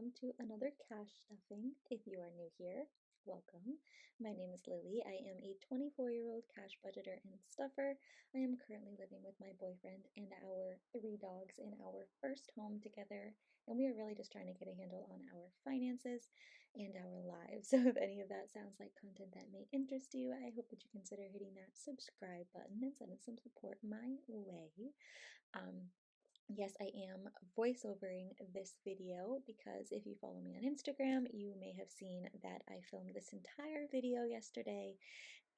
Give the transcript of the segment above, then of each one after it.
welcome to another cash stuffing. If you are new here, welcome. My name is Lily. I am a 24-year-old cash budgeter and stuffer. I am currently living with my boyfriend and our 3 dogs in our first home together, and we are really just trying to get a handle on our finances and our lives. So if any of that sounds like content that may interest you, I hope that you consider hitting that subscribe button and sending some support my way. Yes, I am voiceovering this video because if you follow me on Instagram, you may have seen that I filmed this entire video yesterday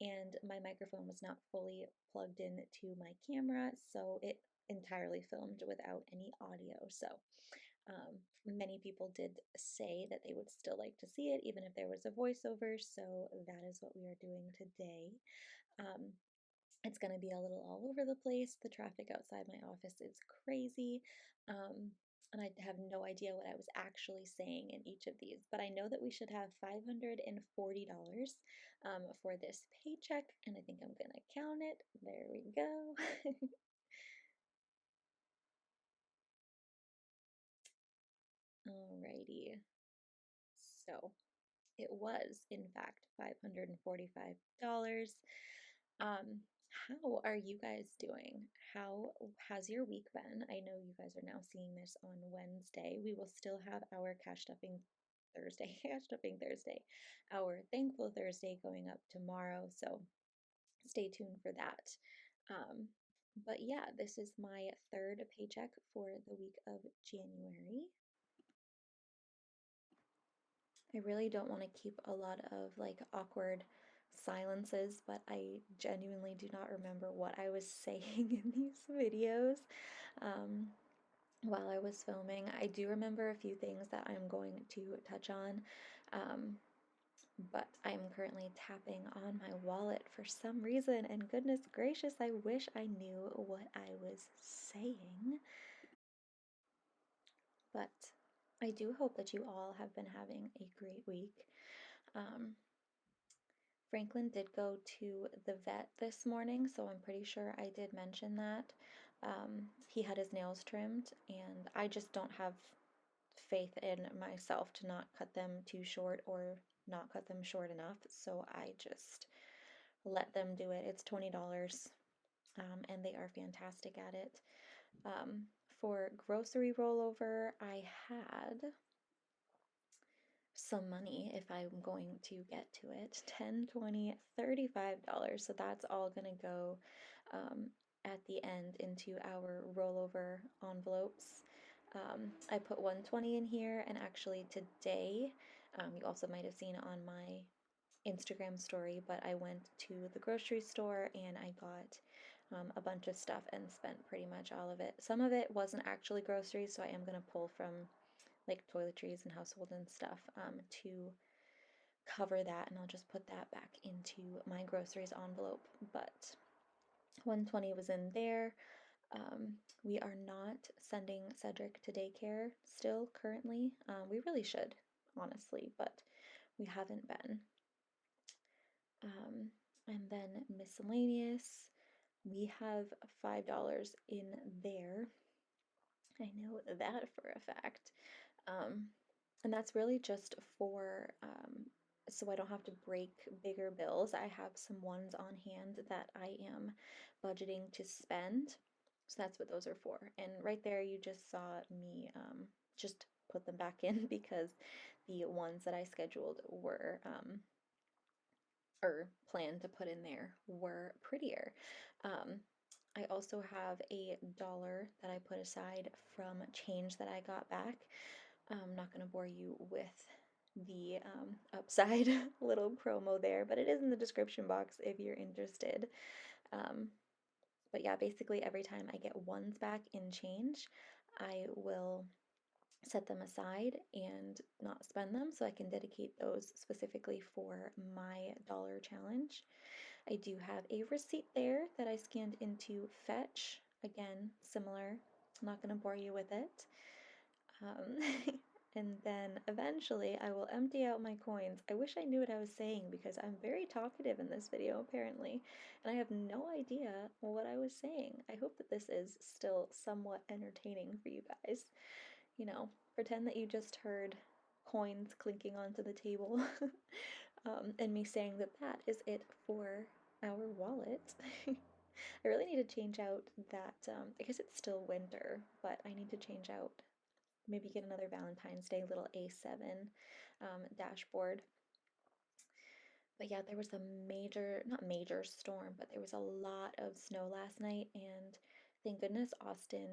and my microphone was not fully plugged in to my camera, so it entirely filmed without any audio. So many people did say that they would still like to see it even if there was a voiceover, so that is what we are doing today. It's going to be a little all over the place. The traffic outside my office is crazy. And I have no idea what I was actually saying in each of these, but I know that we should have $540 for this paycheck, and I think I'm going to count it. There we go. Alrighty. So it was, in fact, $545. How are you guys doing? How has your week been? I know you guys are now seeing this on Wednesday. We will still have our cash stuffing Thursday, cash stuffing Thursday, our thankful Thursday going up tomorrow. So stay tuned for that. But yeah, this is my third paycheck for the week of January. I really don't want to keep a lot of like awkward silences, but I genuinely do not remember what I was saying in these videos um, while I was filming. I do remember a few things that I'm going to touch on, but I'm currently tapping on my wallet for some reason, and goodness gracious, I wish I knew what I was saying. But I do hope that you all have been having a great week. Um, Franklin did go to the vet this morning, so I'm pretty sure I did mention that. He had his nails trimmed, and I just don't have faith in myself to not cut them too short or not cut them short enough, so I just let them do it. It's $20, and they are fantastic at it. For grocery rollover, I had some money if I'm going to get to it. $10, $20, $35. So that's all going to go at the end into our rollover envelopes. I put 120 in here, and actually today, you also might have seen on my Instagram story, but I went to the grocery store and I got a bunch of stuff and spent pretty much all of it. Some of it wasn't actually groceries, so I am going to pull from like toiletries and household and stuff to cover that, and I'll just put that back into my groceries envelope. But 120 was in there. We are not sending Cedric to daycare still currently. We really should, honestly, but we haven't been. And then miscellaneous, we have $5 in there. I know that for a fact. And that's really just for, so I don't have to break bigger bills. I have some ones on hand that I am budgeting to spend. So that's what those are for. And right there, you just saw me just put them back in because the ones that I scheduled were, or planned to put in there were prettier. I also have $1 that I put aside from change that I got back. I'm not going to bore you with the upside little promo there, but it is in the description box if you're interested. But yeah, basically every time I get ones back in change, I will set them aside and not spend them so I can dedicate those specifically for my dollar challenge. I do have a receipt there that I scanned into Fetch. Again, similar. I'm not going to bore you with it. And then eventually I will empty out my coins. I wish I knew what I was saying because I'm very talkative in this video apparently, and I have no idea what I was saying. I hope that this is still somewhat entertaining for you guys. You know, pretend that you just heard coins clinking onto the table, and me saying that that is it for our wallet. I really need to change out that, I guess it's still winter, but I need to change out, maybe get another Valentine's Day little A7 dashboard. But yeah, there was a major, not major storm, but there was a lot of snow last night, and thank goodness Austin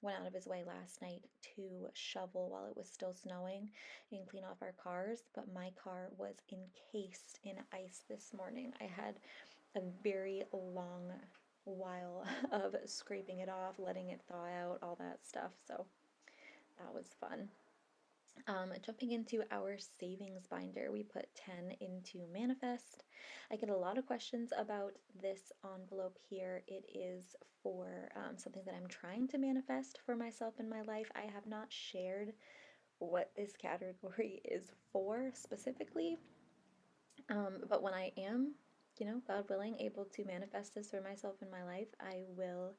went out of his way last night to shovel while it was still snowing and clean off our cars. But my car was encased in ice this morning. I had a very long while of scraping it off, letting it thaw out, all that stuff. So that was fun. Jumping into our savings binder, we put 10 into manifest. I get a lot of questions about this envelope here. It is for something that I'm trying to manifest for myself in my life. I have not shared what this category is for specifically, but when I am, God willing, able to manifest this for myself in my life, I will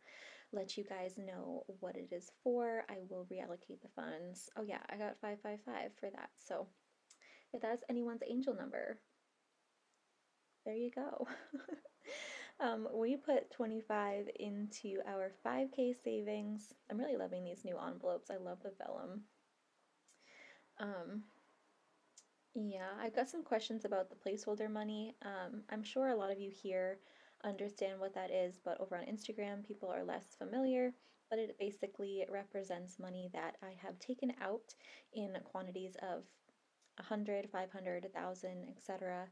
let you guys know what it is for. I will reallocate the funds. Oh yeah, I got 555 for that. So if that's anyone's angel number, there you go. We put 25 into our 5K savings. I'm really loving these new envelopes. I love the vellum. Yeah, I've got some questions about the placeholder money. I'm sure a lot of you here understand what that is, but over on Instagram, people are less familiar. But it basically represents money that I have taken out in quantities of 100, 500, 1,000, etc.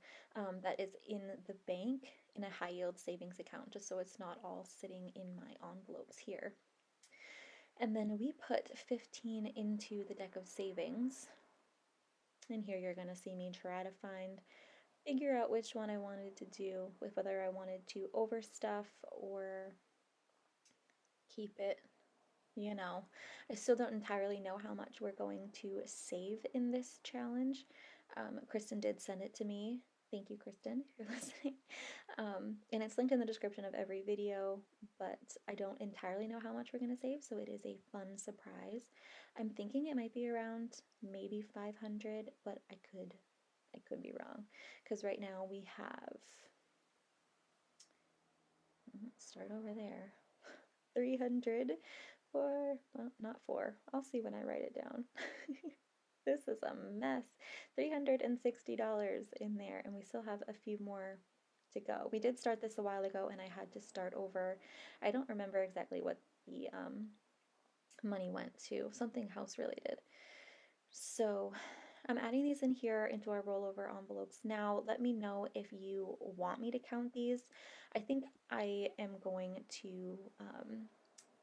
That is in the bank in a high yield savings account, just so it's not all sitting in my envelopes here. And then we put 15 into the deck of savings. And here you're going to see me try to figure out which one I wanted to do, with whether I wanted to overstuff or keep it. I still don't entirely know how much we're going to save in this challenge. Kristen did send it to me. Thank you, Kristen, if you're listening. And it's linked in the description of every video, but I don't entirely know how much we're going to save, so it is a fun surprise. I'm thinking it might be around maybe 500, but I could be wrong, because right now we have, let's start over there, 300 for, well, not four, I'll see when I write it down. This is a mess. $360 in there, and we still have a few more to go. We did start this a while ago, and I had to start over. I don't remember exactly what the money went to, something house related. So I'm adding these in here into our rollover envelopes now. Let me know if you want me to count these. I think I am going to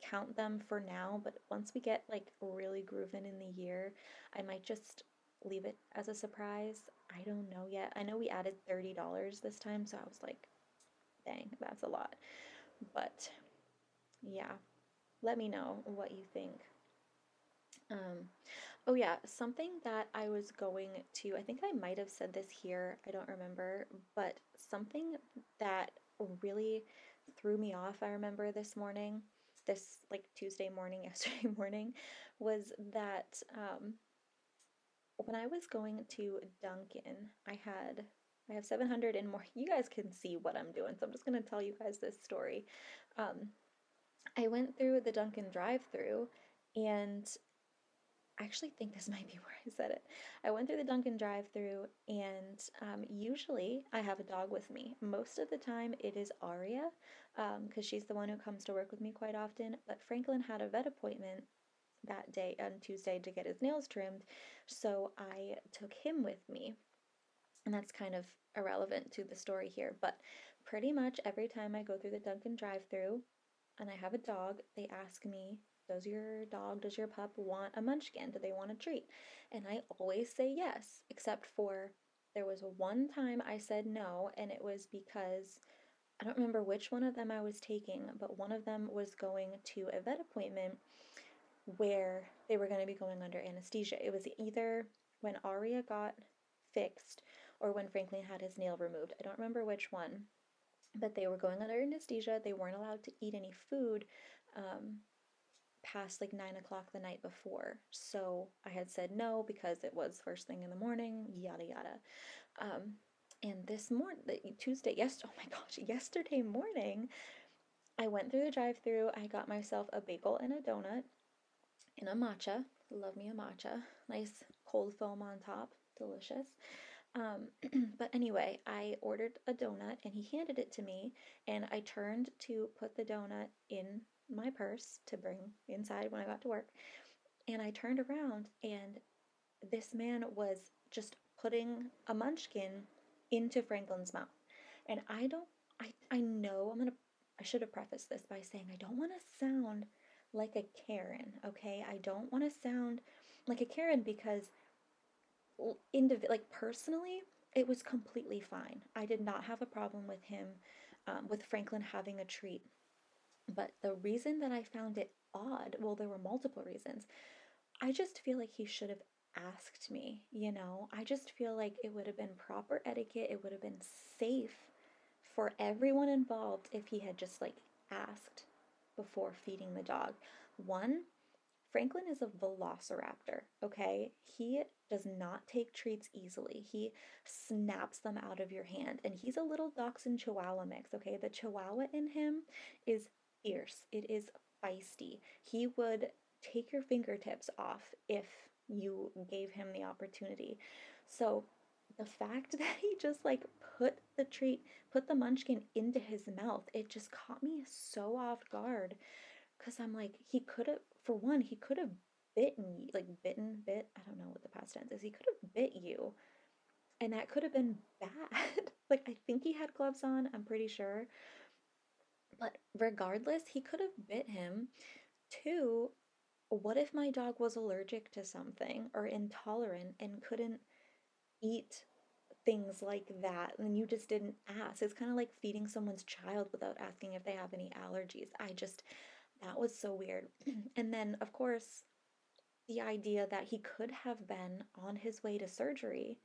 count them for now, but once we get like really grooving in the year, I might just leave it as a surprise. I don't know yet. I know we added $30 this time, so I was like, dang, that's a lot. But yeah, let me know what you think. Oh yeah, something that I was going to, I think I might have said this here, I don't remember, but something that really threw me off, I remember this morning, this like Tuesday morning, yesterday morning, was that when I was going to Dunkin', I have 700 and more. You guys can see what I'm doing, so I'm just going to tell you guys this story. I went through the Dunkin' drive-thru, and I actually think this might be where I said it. I went through the Dunkin' drive-thru, and usually I have a dog with me. Most of the time it is Aria, because she's the one who comes to work with me quite often. But Franklin had a vet appointment that day on Tuesday to get his nails trimmed, so I took him with me. And that's kind of irrelevant to the story here, but pretty much every time I go through the Dunkin' drive-thru and I have a dog, they ask me, does your dog, does your pup want a munchkin? Do they want a treat? And I always say yes, except for there was one time I said no, and it was because I don't remember which one of them I was taking, but one of them was going to a vet appointment where they were going to be going under anesthesia. It was either when Aria got fixed or when Franklin had his nail removed. I don't remember which one, but they were going under anesthesia. They weren't allowed to eat any food past like 9 o'clock the night before. So I had said no because it was first thing in the morning, yada yada. And this morning, oh my gosh, yesterday morning, I went through the drive-thru. I got myself a bagel and a donut and a matcha. Love me a matcha. Nice cold foam on top. Delicious. But anyway, I ordered a donut and he handed it to me, and I turned to put the donut in my purse to bring inside when I got to work. And I turned around and this man was just putting a munchkin into Franklin's mouth. And I know I should have prefaced this by saying I don't want to sound like a Karen, okay? I don't want to sound like a Karen because like personally, it was completely fine. I did not have a problem with him, with Franklin having a treat. But the reason that I found it odd, well, there were multiple reasons. I just feel like he should have asked me, you know? I just feel like it would have been proper etiquette. It would have been safe for everyone involved if he had just like asked before feeding the dog. One, Franklin is a velociraptor, okay? He does not take treats easily. He snaps them out of your hand. And he's a little dachshund chihuahua mix, okay? The chihuahua in him is fierce. It is feisty. He would take your fingertips off if you gave him the opportunity. So the fact that he just like put the munchkin into his mouth, it just caught me so off guard. Because I'm like, he could have, for one, he could have bitten, like bit, I don't know what the past tense is. He could have bit you, and that could have been bad. Like, I think he had gloves on, I'm pretty sure. But regardless, he could have bit him. Two, what if my dog was allergic to something or intolerant and couldn't eat things like that and you just didn't ask? It's kind of like feeding someone's child without asking if they have any allergies. That was so weird. And then, of course, the idea that he could have been on his way to surgery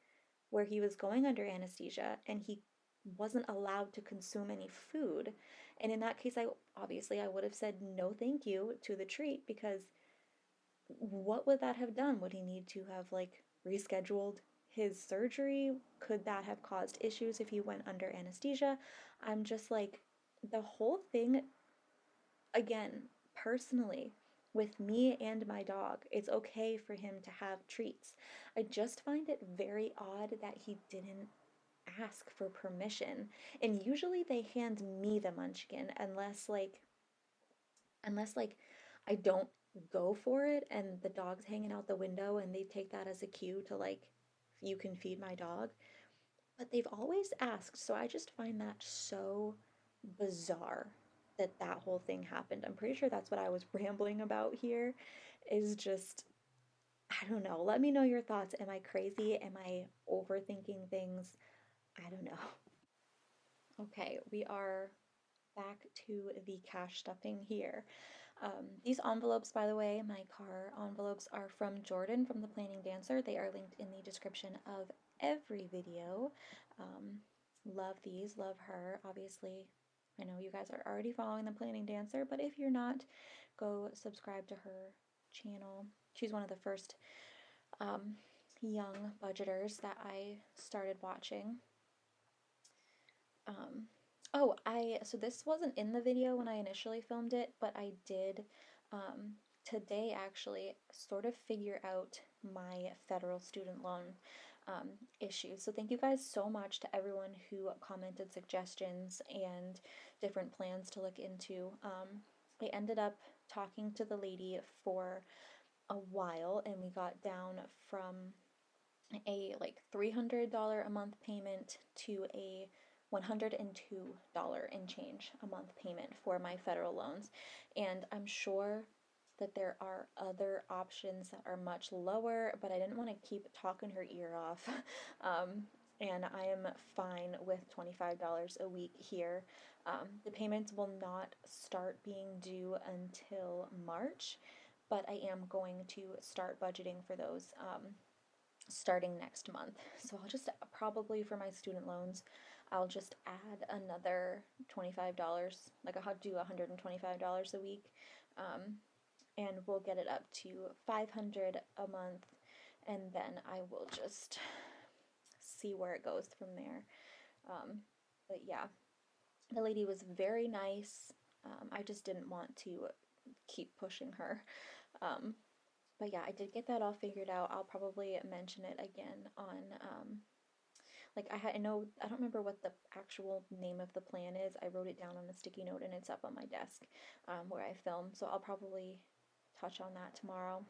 where he was going under anesthesia and he wasn't allowed to consume any food. And in that case, I would have said no thank you to the treat, because what would that have done? Would he need to have like rescheduled his surgery? Could that have caused issues if he went under anesthesia? I'm just like, the whole thing, again, personally, with me and my dog, it's okay for him to have treats. I just find it very odd that he didn't ask for permission. And usually they hand me the munchkin unless I don't go for it and the dog's hanging out the window and they take that as a cue to like, you can feed my dog. But they've always asked, so I just find that so bizarre that that whole thing happened. I'm pretty sure that's what I was rambling about here, is just, I don't know. Let me know your thoughts. Am I crazy? Am I overthinking things? I don't know. Okay, we are back to the cash stuffing here. These envelopes, by the way, my car envelopes, are from Jordan from the Planning Dancer. They are linked in the description of every video. Love these, love her. Obviously, I know you guys are already following the Planning Dancer, but if you're not, go subscribe to her channel. She's one of the first young budgeters that I started watching. So this wasn't in the video when I initially filmed it, but I did today actually sort of figure out my federal student loan issue. So thank you guys so much to everyone who commented suggestions and different plans to look into. I ended up talking to the lady for a while, and we got down from a like $300 a month payment to a $102 and change a month payment for my federal loans. And I'm sure that there are other options that are much lower, but I didn't want to keep talking her ear off. And I am fine with $25 a week here. The payments will not start being due until March, but I am going to start budgeting for those starting next month. So I'll just probably, for my student loans, I'll just add another $25. Like I'll do $125 a week. and we'll get it up to $500 a month, and then I will just see where it goes from there. But yeah, the lady was very nice. I just didn't want to keep pushing her. But yeah, I did get that all figured out. I'll probably mention it again on, like I know, I don't remember what the actual name of the plan is. I wrote it down on a sticky note and it's up on my desk where I film. So I'll probably touch on that tomorrow.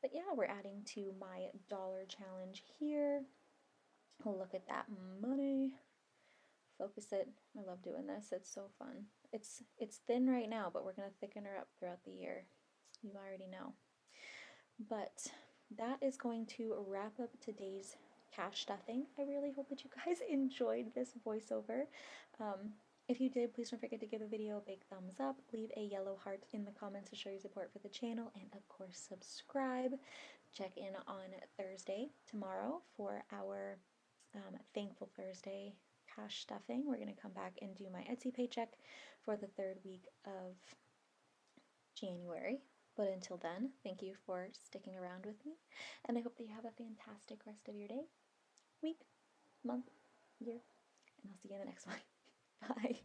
But yeah, we're adding to my dollar challenge here. Look at that money. Focus it. I love doing this. It's so fun. It's thin right now, but we're going to thicken her up throughout the year. You already know. But that is going to wrap up today's cash stuffing. I really hope that you guys enjoyed this voiceover. If you did, please don't forget to give the video a big thumbs up, leave a yellow heart in the comments to show your support for the channel, and of course subscribe. Check in on Thursday, tomorrow, for our Thankful Thursday cash stuffing. We're going to come back and do my Etsy paycheck for the 3rd week of January. But until then, thank you for sticking around with me, and I hope that you have a fantastic rest of your day, week, month, year, and I'll see you in the next one. Bye.